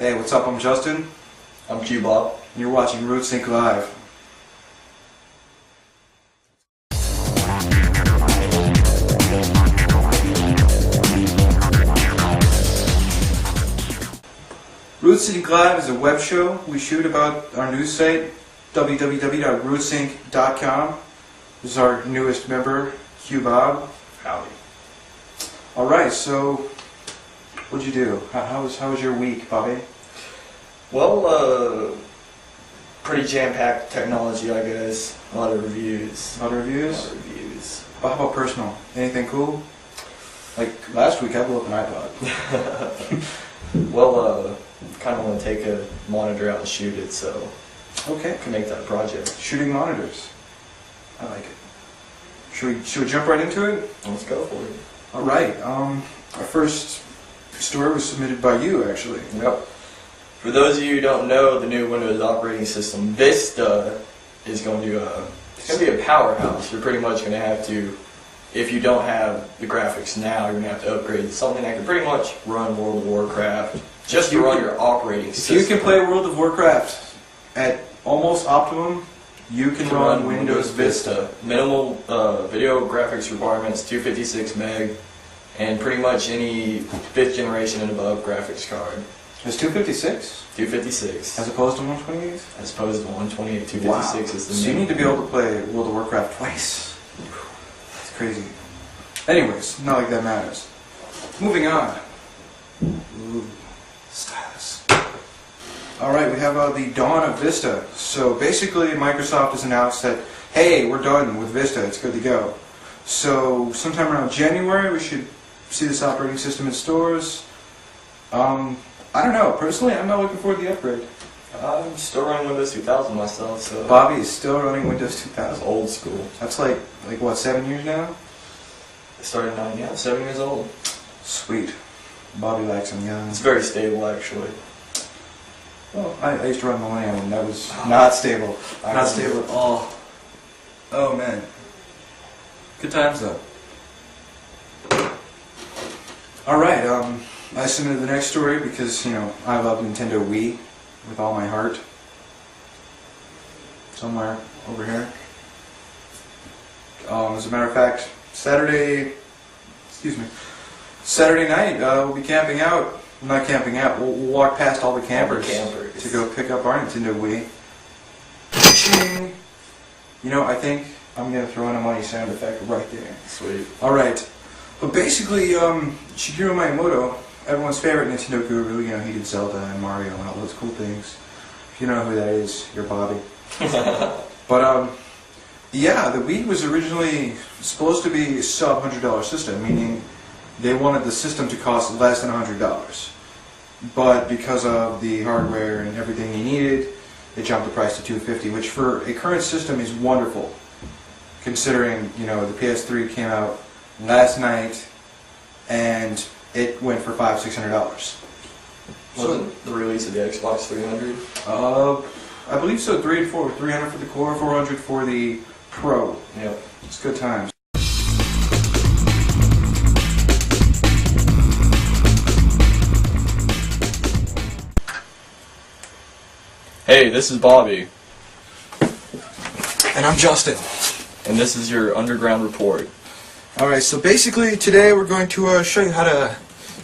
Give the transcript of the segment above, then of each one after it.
Hey, what's up? I'm Justin. I'm Q-Bob. And you're watching RootSync.live. RootSync.live is a web show we shoot about our news site, www.RootSync.com. This is our newest member, Q-Bob. Howdy. Alright, so what'd you do? How was your week, Bobby? Well, pretty jam-packed technology, I guess. A lot of reviews. A lot of reviews? A lot of reviews. How about personal? Anything cool? Like last week I blew up an iPod. Well, kind of want to take a monitor out and shoot it, so Okay. I can make that a project. Shooting monitors. I like it. Should we jump right into it? Let's go for it. Alright, our first story was submitted by you, actually. Yep. For those of you who don't know, the new Windows operating system, Vista, is going to it's going to be a powerhouse. You're pretty much going to have to, if you don't have the graphics now, you're going to have to upgrade to something that can pretty much run World of Warcraft, just to run your operating system. If you can play World of Warcraft at almost optimum, you can run Windows Vista. Minimal video graphics requirements, 256 meg, and pretty much any 5th generation and above graphics card. It's 256? 256. As opposed to 128? As opposed to 128, 256 Wow. is the So you need to be able to play World of Warcraft twice. That's crazy. Anyways, not like that matters. Moving on. Ooh, stylus. Alright, we have the dawn of Vista. So basically Microsoft has announced that, hey, we're done with Vista, it's good to go. So sometime around January we should see this operating system in stores. I don't know, personally I'm not looking forward to the upgrade. I'm still running Windows 2000 myself, so... Bobby is still running Windows That's 2000. old school. That's like what, 7 years now? I started 9, yeah, 7 years old. Sweet. Bobby likes them young. It's very stable, actually. Well, I used to run Millennium and that was not stable. Not stable at all. Oh man. Good times though. Alright, I submitted the next story because, you know, I love Nintendo Wii with all my heart. Somewhere over here. As a matter of fact, Saturday night, we'll be camping out. Not camping out, we'll walk past all the campers to go pick up our Nintendo Wii. Ching! You know, I think I'm going to throw in a money sound effect right there. Sweet. Alright. But basically, Shigeru Miyamoto, everyone's favorite Nintendo guru, you know, he did Zelda and Mario and all those cool things. If you don't know who that is, you're Bobby. But, yeah, the Wii was originally supposed to be a sub $100 system, meaning they wanted the system to cost less than $100. But because of the hardware and everything they needed, they jumped the price to $250, which for a current system is wonderful, considering, you know, the PS3 came out last night and it went for $500-600. Wasn't the release of the Xbox 300? I believe so. 3 and 4, 300 for the core, 400 for the Pro. Yep. It's good times. Hey, this is Bobby, And I'm Justin. and this is your Underground Report. Alright, so basically today we're going to show you how to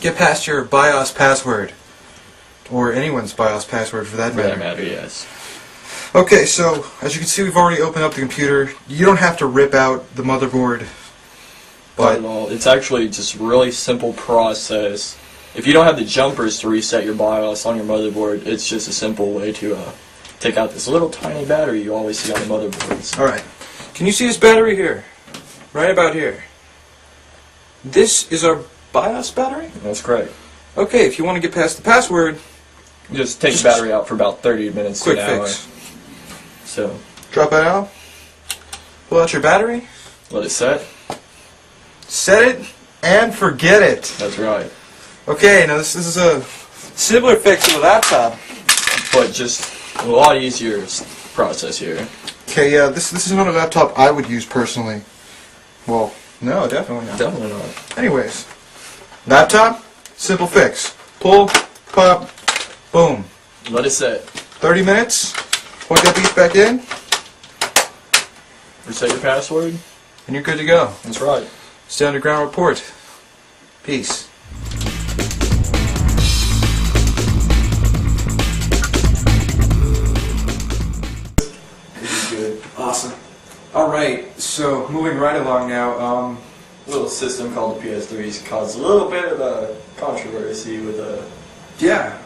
get past your BIOS password. Or anyone's BIOS password for that For matter. that matter, yes. Okay, so as you can see we've already opened up the computer. You don't have to rip out the motherboard. But it's actually just a really simple process. If you don't have the jumpers to reset your BIOS on your motherboard, it's just a simple way to take out this little tiny battery you always see on the motherboards. Alright, can you see this battery here? Right about here. This is our BIOS battery? That's correct. Okay, if you want to get past the password, Just take the battery out for about 30 minutes quick to an hour. fix. So, Drop it out. Pull out your battery. let it set. Set it and forget it. That's right. Okay, now this is a similar fix to the laptop. But just a lot easier process here. Okay, yeah, this is not a laptop I would use personally. Well, no, definitely not. Definitely not. Anyways, laptop, simple fix. Pull, pop, Boom. Let it set. 30 minutes. Point that beef back in, Reset your password. and you're good to go. That's right. Stay underground report. Peace. This is good. Awesome. All right. So moving right along now. A little system called the PS3's caused a little bit of a controversy with Yeah.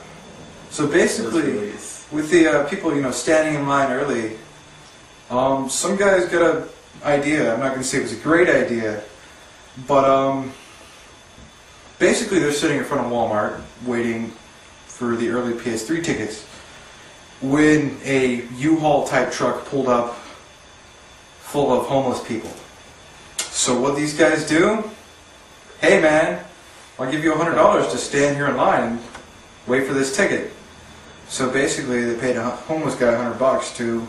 So this basically, release. with the people, standing in line early, some guys got an idea. I'm not going to say it was a great idea, but basically they're sitting in front of Walmart waiting for the early PS3 tickets when a U-Haul type truck pulled up full of homeless people. So what these guys do? Hey man, I'll give you $100 to stand here in line and wait for this ticket. So basically, they paid a homeless guy $100 to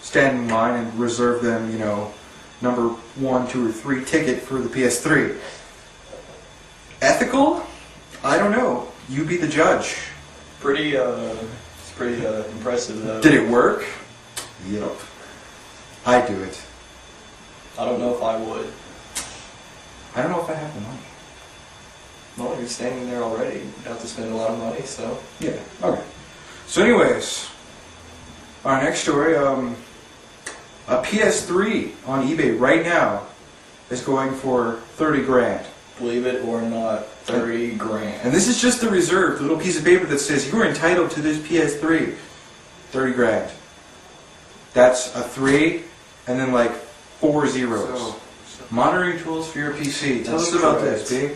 stand in line and reserve them, number 1, 2, or 3 ticket for the PS3. Ethical? I don't know. You be the judge. It's pretty impressive though. Did it work? Yep. I do it. I don't know if I would. I don't know if I have the money. Well, you're standing there already. You have to spend a lot of money, so. Yeah. Okay. So, anyways, our next story. A PS3 on eBay right now is going for 30 grand. Believe it or not, 30 grand. And this is just the reserve, the little piece of paper that says you are entitled to this PS3. 30 grand. That's a 3 and then like 4 zeros. Monitoring tools for your PC. Tell us about this, B.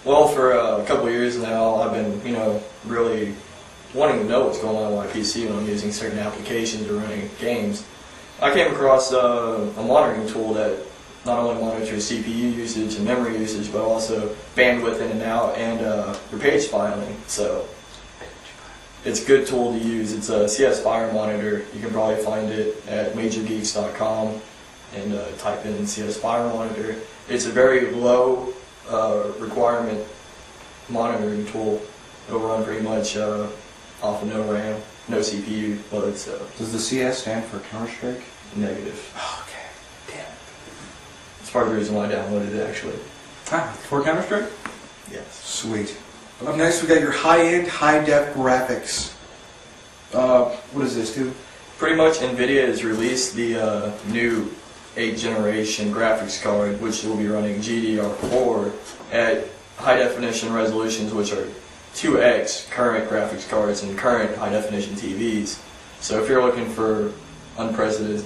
Well, for a couple of years now, I've been, really wanting to know what's going on with my PC when I'm using certain applications or running games. I came across a monitoring tool that not only monitors CPU usage and memory usage, but also bandwidth in and out and your page filing. So it's a good tool to use. It's a CS Fire Monitor. You can probably find it at majorgeeks.com and type in CS Fire Monitor. It's a very low requirement monitoring tool. It'll run pretty much off of no RAM, no CPU load, so Does the CS stand for Counter-Strike? negative. Oh, okay. Damn it. It's part of the reason why I downloaded it, actually. Ah, for Counter-Strike? Yes. Sweet. Up next, we got your high-end, high-def graphics. What is this, dude? Pretty much, NVIDIA has released the new 8th generation graphics card, which will be running GDR4 at high-definition resolutions, which are 2x current graphics cards and current high-definition TVs. So if you're looking for unprecedented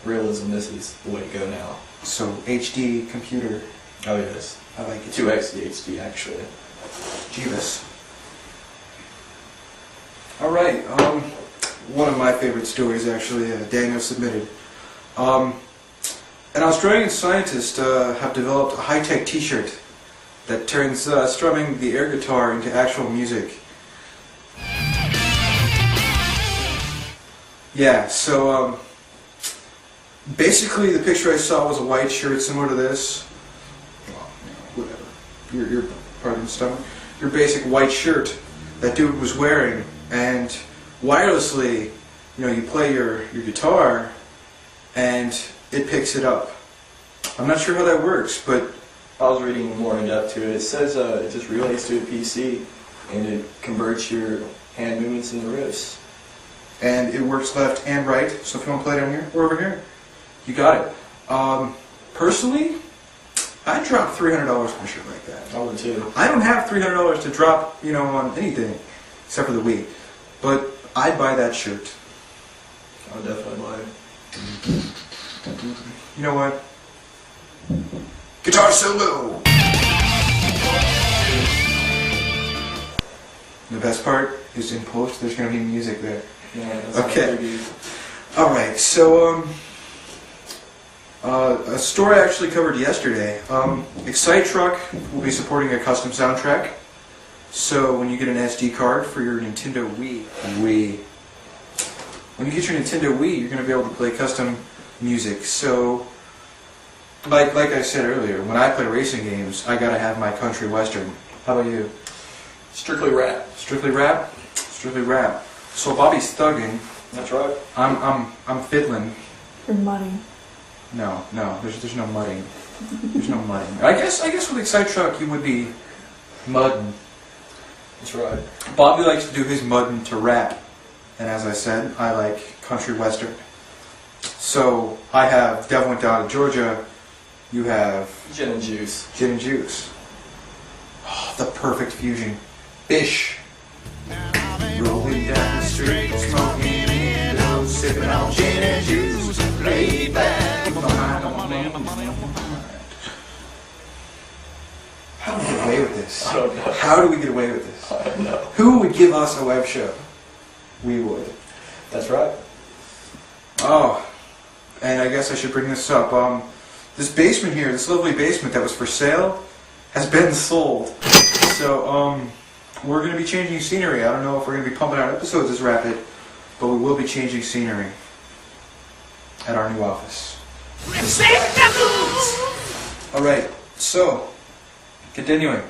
realism, this is the way to go now. So, HD computer. Oh yes. I like it. 2x the HD, actually. Jeebus. Alright, one of my favorite stories, actually, Daniel submitted. An Australian scientist have developed a high-tech t-shirt that turns strumming the air guitar into actual music. Yeah, so basically the picture I saw was a white shirt similar to this. Well, whatever. Your part of the stomach. Your basic white shirt that dude was wearing, and wirelessly, you play your guitar and it picks it up. I'm not sure how that works, but I was reading more in depth to it. It says it just relates to a PC and it converts your hand movements into riffs. and it works left and right. So if you want to play down here or over here, you got it. Personally, I'd drop $300 for a shirt like that. I would too. I don't have $300 to drop, on anything except for the Wii, but I'd buy that shirt. I would definitely buy it. You know what? Guitar solo. The best part is in post. There's going to be music there. Yeah, that's Okay. All right. So, a story I actually covered yesterday. Excite Truck will be supporting a custom soundtrack. So when you get an SD card for your Nintendo Wii, when you get your Nintendo Wii, you're going to be able to play custom music. So, like I said earlier, when I play racing games, I gotta have my country western. How about you? Strictly rap. Strictly rap? Strictly rap. So Bobby's thugging. That's right. I'm fiddling. You're mudding. No, there's no mudding. There's no mudding. I guess with Excite Truck you would be mudding. That's right. Bobby likes to do his mudding to rap. And as I said, I like country western. So I have Devil Went Down to Georgia. You have Gin and juice. Gin and juice. Oh, the perfect fusion. Bish. Rolling down the street, smoking windows, sipping on gin and juice, laid back with my mind on my mind. How do we get away with this? I don't know. How do we get away with this? I don't know. Who would give us a web show? We would. That's right. Oh, and I guess I should bring this up. This basement here, this lovely basement that was for sale, has been sold. So, we're going to be changing scenery. I don't know if we're going to be pumping out episodes as rapid, but we will be changing scenery at our new office. Alright, so, continuing.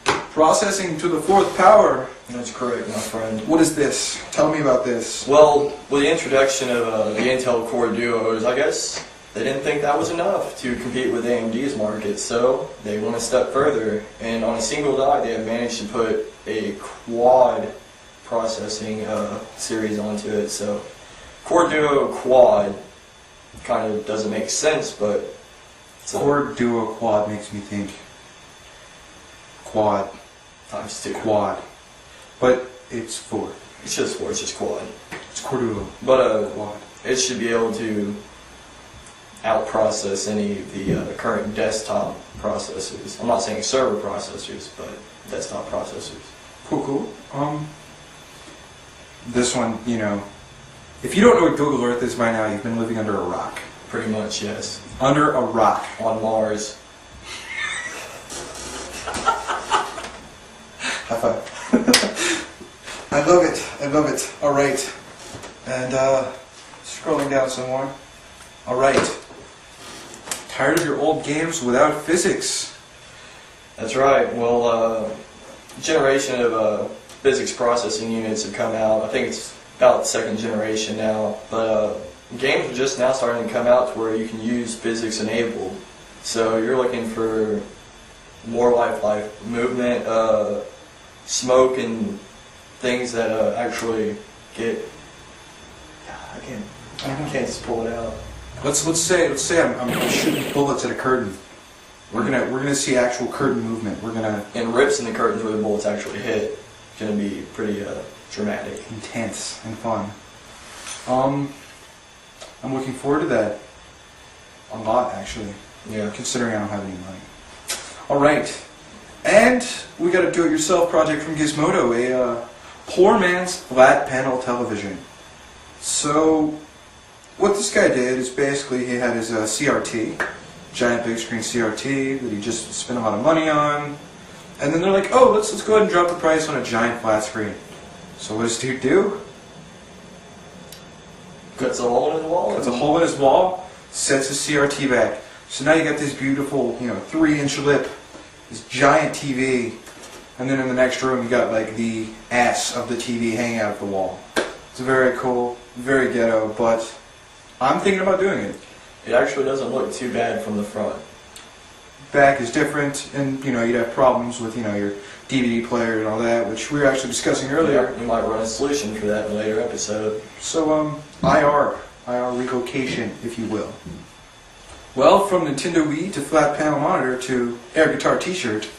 Processing to the fourth power. That's correct, my friend. What is this? Tell me about this. Well, with the introduction of the Intel Core Duos, I guess they didn't think that was enough to compete with AMD's market, so they went a step further, and on a single die they have managed to put a quad processing series onto it. So Core Duo Quad kind of doesn't make sense, but Core Duo Quad makes me think quad times 2. quad, but it's 4. It's just 4, it's just quad. It's Core Duo But Quad. it should be able to out-process any of the current desktop processors. I'm not saying server processors, but desktop processors. Cool. This one, you know, if you don't know what Google Earth is by now, you've been living under a rock. Pretty much, yes. Under a rock. On Mars. High five. I love it. Alright. And, scrolling down some more. Alright. Tired of your old games without physics? That's right. Well, generation of physics processing units have come out. I think it's about 2nd generation now. But games are just now starting to come out to where you can use physics enabled. So you're looking for more lifelike movement, smoke, and things that actually get. I can't just pull it out. Let's say I'm shooting bullets at a curtain. We're gonna see actual curtain movement. We're gonna And rips in the curtains where the bullets actually hit. Going to be pretty dramatic. intense and fun. I'm looking forward to that a lot, actually, Yeah. considering I don't have any money. All right, and we got a do-it-yourself project from Gizmodo, a poor man's flat panel television. So, what this guy did is basically he had his CRT, giant big screen CRT that he just spent a lot of money on, and then they're like, oh, let's go ahead and drop the price on a giant flat screen. So what does dude do? Cuts a hole in the wall. Cuts a hole in his wall, sets his CRT back. So now you got this beautiful, 3-inch lip, this giant TV, and then in the next room you got like the ass of the TV hanging out of the wall. It's very cool, very ghetto, but I'm thinking about doing it. It actually doesn't look too bad from the front. Back is different, and you'd have problems with your DVD player and all that, which we were actually discussing earlier. Yeah, we might run a solution for that in a later episode. So IR revocation, if you will. Well, from Nintendo Wii to flat panel monitor to air guitar T-shirt.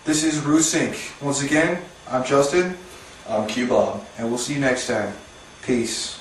This is RootSync. Once again, I'm Justin, I'm Q-Bob. and we'll see you next time. Peace.